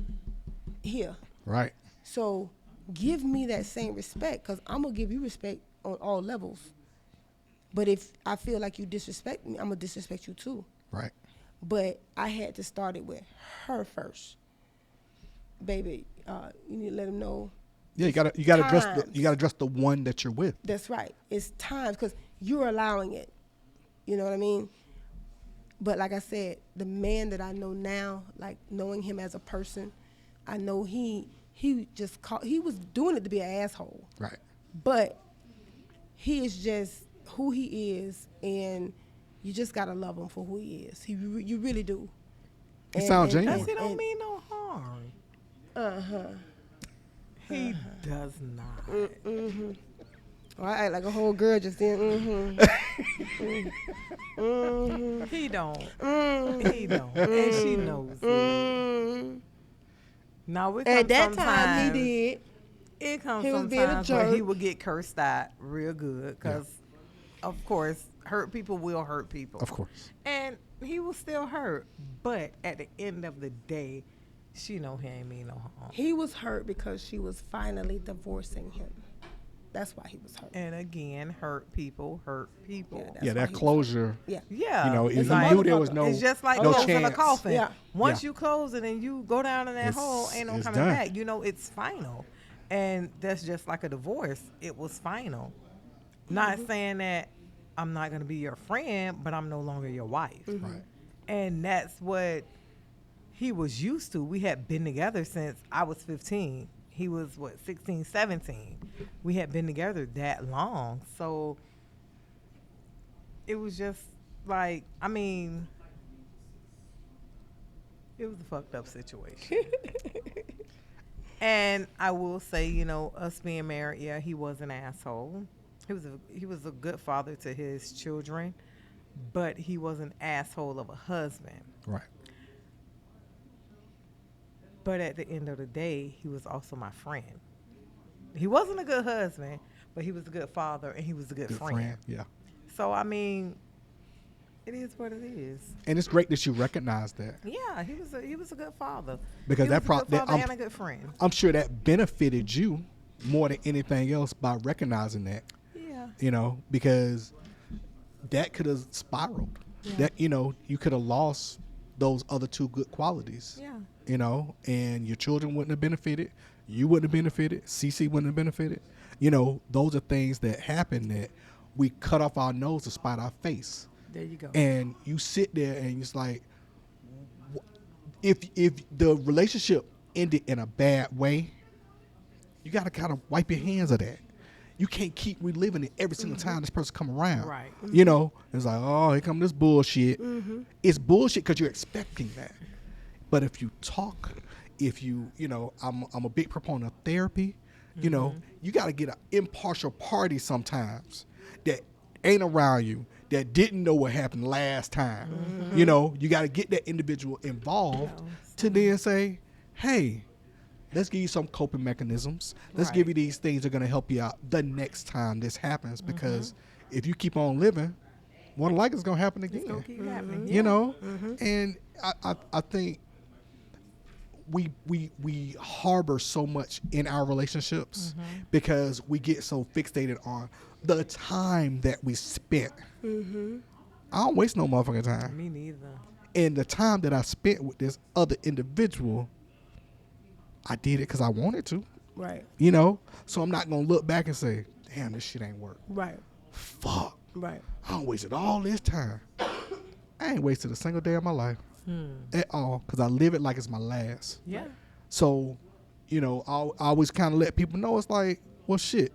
here. Right. So give me that same respect, because I'm going to give you respect on all levels. But if I feel like you disrespect me, I'm going to disrespect you too. Right. But I had to start it with her first. Baby, you need to let him know. Yeah, you gotta address the one that you're with. That's right. It's times, because you're allowing it. You know what I mean? But like I said, the man that I know now, like knowing him as a person, I know he was doing it to be an asshole. Right. But he is just who he is, and you just gotta love him for who he is. You really do. He sounds genuine. Because he don't mean no harm. He does not. Oh, I act like a whole girl just then. He don't. He don't. And she knows it. Now, it At that comes time, he did. It comes He was being a sometimes where jerk. he would get cursed at real good because, of course, hurt people will hurt people. Of course. And he was still hurt. But at the end of the day, she know he ain't mean no harm. He was hurt because she was finally divorcing him. That's why he was hurt. And again, hurt people hurt people. Yeah, that's Yeah, why that he was closure. Yeah. Yeah. You know, It's if like- you knew there was no It's just like no closing a chance. coffin. Yeah. Once Yeah. you close it and you go down in that It's- hole, ain't no it's coming done. back. You know, it's final. And that's just like a divorce. It was final. Not saying that I'm not going to be your friend, but I'm no longer your wife. Right. And that's what he was used to. We had been together since I was 15. He was, 16, 17. We had been together that long. So it was just like, I mean, it was a fucked up situation. And I will say, you know, us being married, yeah, he was an asshole. He was a good father to his children, but he was an asshole of a husband. Right. But at the end of the day, he was also my friend. He wasn't a good husband, but he was a good father and he was a good friend. Yeah. So I mean, it is what it is. And it's great that you recognize that, Yeah, he was a good father. because he that was a good that father and a good friend. I'm sure that benefited you more than anything else by recognizing that. Yeah. You know, because that could have spiraled. Yeah. That, you know, you could have lost those other 2 good qualities. Yeah. You know, and your children wouldn't have benefited. You wouldn't have benefited. CC wouldn't have benefited. You know, those are things that happen that we cut off our nose to spite our face. There you go. And you sit there and it's like, if the relationship ended in a bad way, you got to kind of wipe your hands of that. You can't keep reliving it every single time this person come around. Right. You know, it's like, oh, here come this bullshit. It's bullshit because you're expecting that. But if you talk, if you know, I'm a big proponent of therapy. You know, you got to get an impartial party sometimes that ain't around you, that didn't know what happened last time. You know, you got to get that individual involved to then say, hey, let's give you some coping mechanisms. Let's give you these things that are going to help you out the next time this happens. Because if you keep on living, more than likely it's going to happen again. It's gonna keep happening. You know? And I think we harbor so much in our relationships because we get so fixated on the time that we spent. I don't waste no motherfucking time. Me neither. And the time that I spent with this other individual, I did it because I wanted to. Right. You know? So I'm not going to look back and say, damn, this shit ain't work. Right. Fuck. Right. I don't wasted all this time. I ain't wasted a single day of my life at all because I live it like it's my last. Yeah. So, I always kind of let people know it's like, well, shit,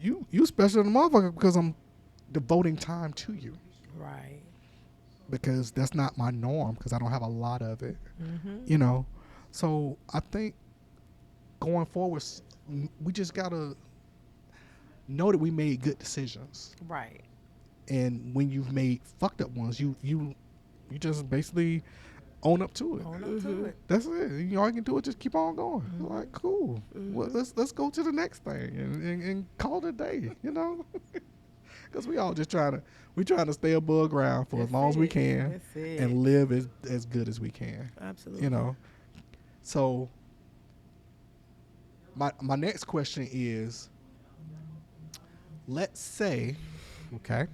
you special than a motherfucker because I'm devoting time to you Right. because that's not my norm because I don't have a lot of it, So I think going forward, we just gotta know that we made good decisions. Right. And when you've made fucked up ones, you just basically own up to it. Own up to it. That's it. All you can do is just keep on going. Like, cool. Well, let's go to the next thing and call it a day. Because we all just trying to stay above ground for as long as we can That's it. and live as good as we can. Absolutely. So my next question is, let's say, okay,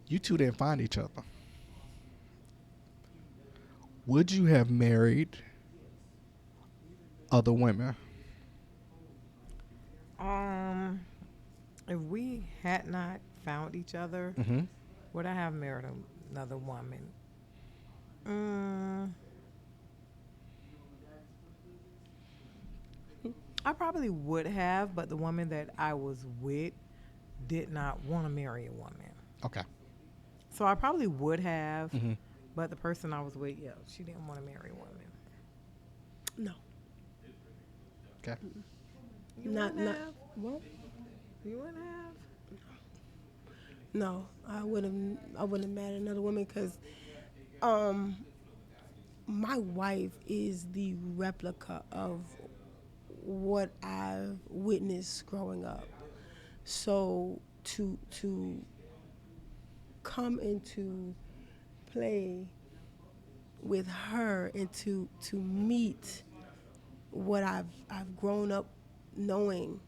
you two didn't find each other. Would you have married other women? If we had not found each other, Mm-hmm. would I have married another woman? I probably would have, but the woman that I was with did not want to marry a woman. Okay. So I probably would have, Mm-hmm. but the person I was with, she didn't want to marry a woman. No. Okay. You Not wouldn't have? well. You wouldn't have? No, I wouldn't have married another woman because, my wife is the replica of what I've witnessed growing up. So to come into play with her and to meet what I've grown up knowing,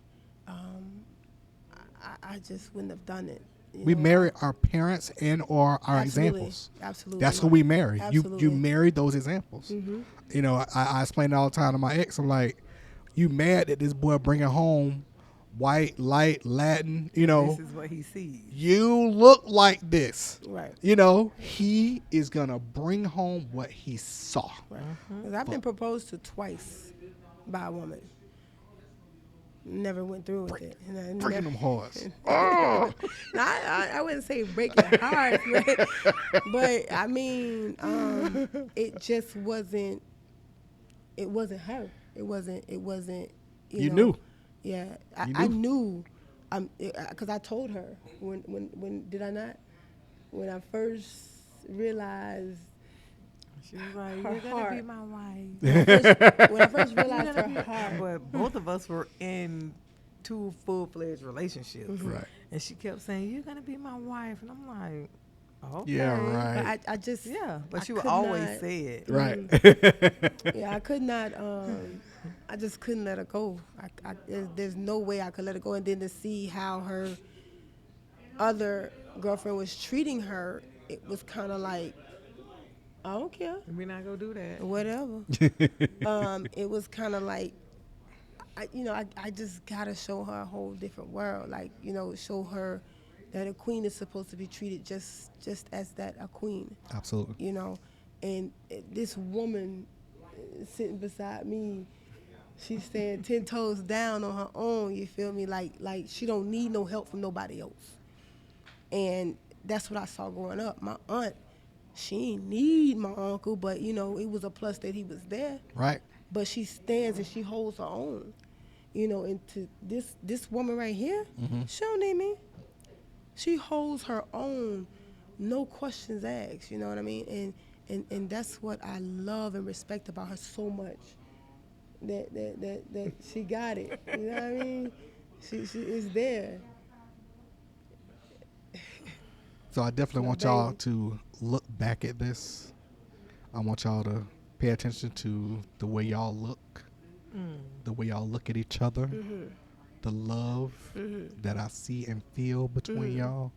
I just wouldn't have done it. We marry our parents and or our examples. Absolutely. That's who we marry. Absolutely. You married those examples. I explain it all the time to my ex. I'm like, you mad that this boy bringing home white, light, Latin, This is what he sees. you look like this. Right. He is going to bring home what he saw. Right. 'Cause I've been proposed to twice by a woman. Never went through with it. And Breaking them hearts. No, I wouldn't say breaking hearts, but I mean, it just wasn't. It wasn't her. It wasn't. You knew. Yeah, You I knew. knew. Because I told her when did I not? When I first realized She was like, her "You're gonna heart. be my wife." when I first realized her heart. But both of us were in 2 full-fledged relationships, Right. and she kept saying, "You're gonna be my wife," and I'm like, "Okay." Yeah, But right. I just But I she would could always not- say it. Right. Yeah, I could not. I just couldn't let her go. There's no way I could let her go. And then to see how her other girlfriend was treating her, it was kind of like, I don't care, We're not gonna do that. whatever. It was kind of like, I just gotta show her a whole different world. Like, show her that a queen is supposed to be treated just as that, a queen. Absolutely. And this woman sitting beside me, she's staying 10 toes down on her own, you feel me? Like she don't need no help from nobody else. And that's what I saw growing up. My aunt, she didn't need my uncle, but it was a plus that he was there. Right. But she stands and she holds her own. And to this woman right here, she don't need me. She holds her own, no questions asked, you know what I mean? And that's what I love and respect about her so much. That she got it. You know what I mean? She is there. So I definitely want y'all to look back at this. I want y'all to pay attention to the way y'all look, the way y'all look at each other, the love that I see and feel between y'all.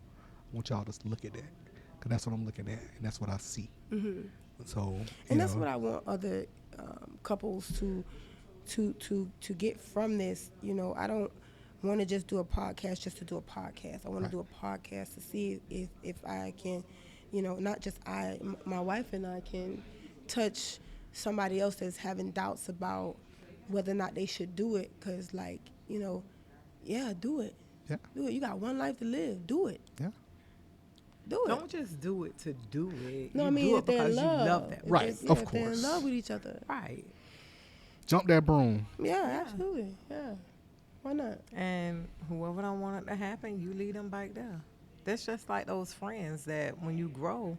I want y'all to look at that, because that's what I'm looking at, and that's what I see. So, and that's what I want other couples to get from this. I don't want to just do a podcast just to do a podcast. I want to do a podcast to see if I can, not just my wife and I can touch somebody else that's having doubts about whether or not they should do it. Because, yeah, do it. Yeah. Do it. You got one life to live. Do it. Yeah. Do it. Don't just do it to do it. No, you I mean, do if it they're in because you love. love that. Right, If of they're in course. love with each other. Right. Jump that broom. Yeah, absolutely. Yeah. Why not? And whoever don't want it to happen, you lead them back there. That's just like those friends that when you grow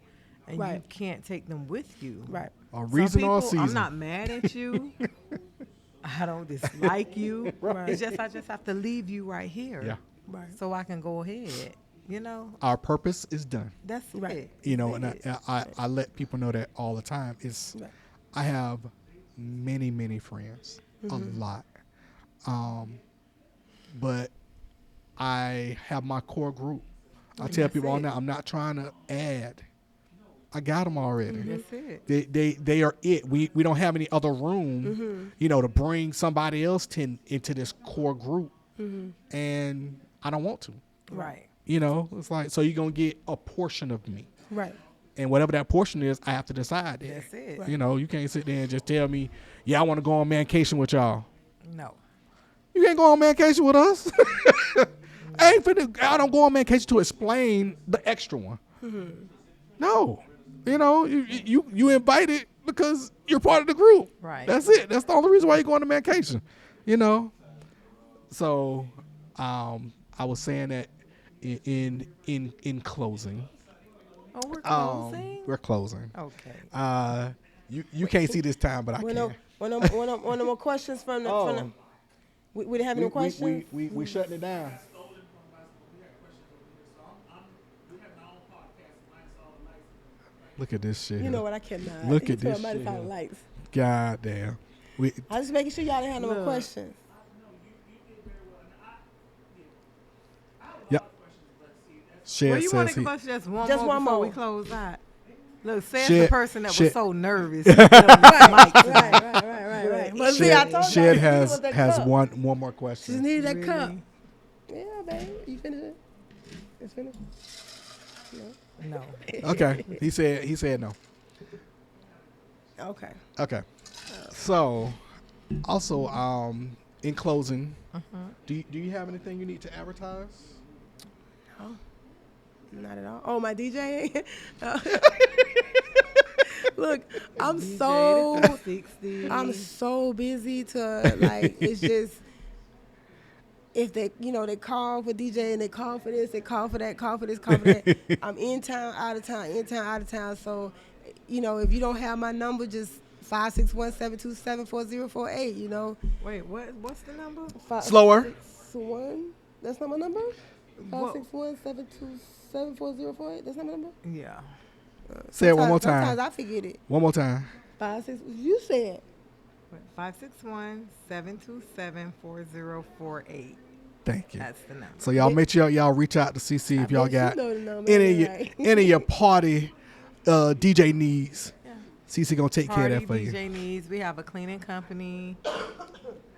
and you Right. can't take them with you. Right. A Some reason or a people, season. I'm not mad at you. I don't dislike you. Right. It's just I just have to leave you right here. Yeah. Right. So I can go ahead. Our purpose is done. That's Right. it. And I let people know that all the time. Right. I have many, many friends, a lot. But I have my core group. I tell That's people all it. now, I'm not trying to add. I got them already. That's it. They are it. We don't have any other room, to bring somebody else into this core group, and I don't want to. Right. It's like, so you're gonna get a portion of me, Right. and whatever that portion is, I have to decide that. That's it. You can't sit there and just tell me, yeah, I want to go on mancation with y'all. No. You can't go on mancation with us. I don't go on mancation to explain the extra one. No. You invited because you're part of the group. Right. That's it. That's the only reason why you're going to mancation. So I was saying that in closing. Oh, we're closing? We're closing. Okay. You can't see this time, but I One can. of more questions from the. We didn't have any questions. We shutting it down. Look at this shit. You know what? I cannot. Look You at this told me shit to find here. lights. God damn. I was just making sure y'all didn't have no more Look. questions. Yep. Shed Well, you want says to he. give us just one Just more one before more. we close out? Look, says Shed- the person that Shed- was so nervous. to get on this mic tonight. Right. But see, I told Shed you has that has cup. one more She just question. needed that cup. Really? Yeah, babe. You finished it? It's finished. No. Okay. He said no. Okay. Okay. So, also, in closing, do you have anything you need to advertise? No, not at all. Oh, my DJ. Look, I'm so 60. busy to like. It's just if they they call for DJ and they call for this, they call for that, call for this, call for that. I'm in town, out of town, in town, out of town. So, if you don't have my number, just 561-727-4048. Wait, what's the number? Slower. 561. That's not my number. What? 561-727-4048. That's not my number. Yeah. Say it one more Sometimes time. I forget it. One more time. 56. You said. 561-727-4048. Thank you. That's the number. So y'all make sure y'all reach out to CC if y'all bet you got know the number, any right. of your party DJ needs. Yeah. CC gonna take Party care of that for you. DJ needs. We have a cleaning company.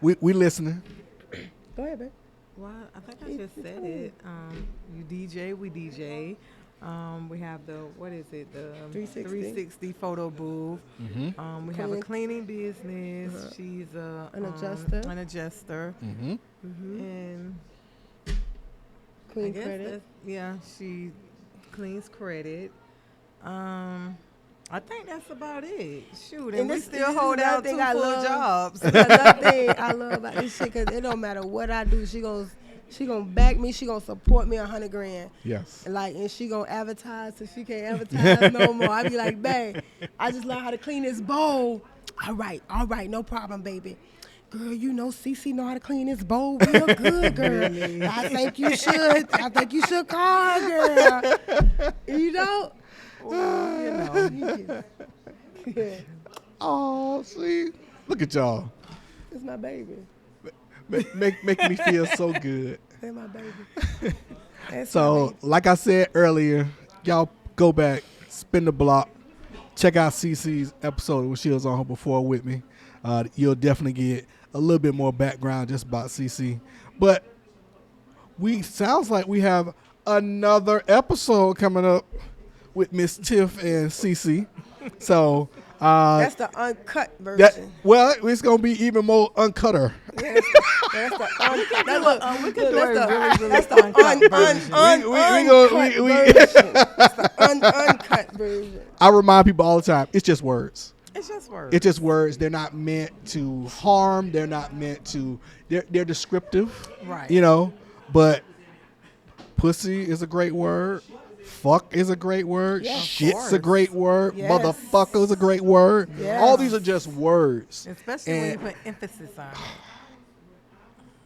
We listening. Go ahead, babe. Well, I think I just said it. You DJ, we DJ. We have the, what is it? The 360 photo booth. Mm-hmm. We have a cleaning business. She's An adjuster. An adjuster. Mm-hmm. And Clean I guess credit. that's- yeah, she cleans credit. I think that's about it. Shoot, and we this still is hold another out thing two I full love. jobs. Another thing I love about this shit, cause it don't matter what I do, she gonna back me, she gonna support me $100 grand. Yes. And she gonna advertise so she can't advertise no more. I be like, babe, I just learned how to clean this bowl. All right, no problem, baby. Girl, CC know how to clean this bowl real good, girl. Really? I think you should call her, girl. Well, Yeah, Oh, see, look at y'all. it's my baby. Make me feel so good. That's my baby. That's So, my baby. like I said earlier, y'all go back, spin the block, check out CC's episode when she was on her before with me. You'll definitely get a little bit more background just about CC. But we sounds like we have another episode coming up with Miss Tiff and Cece. So That's the uncut version. it's gonna be even more uncutter. Yeah, that's the uncut. We could do a really That's the uncut version. uncut version. I remind people all the time, it's just words. It's just words. It's just words. They're not meant to harm. They're not meant to. They're descriptive. Right. You know, but pussy is a great word. Fuck is a great word. Yes. Shit's a great word. Yes. Motherfucker is a great word. Yes. All these are just words. Especially when you put emphasis on it.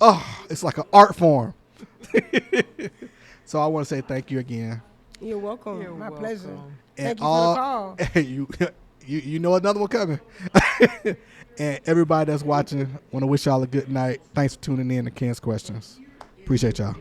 Oh, it's like an art form. So I want to say thank you again. You're welcome. You're My welcome. pleasure. And Thank you for the call. you know another one coming. And everybody that's watching, want to wish y'all a good night. Thanks for tuning in to Ken's Questions. Appreciate y'all.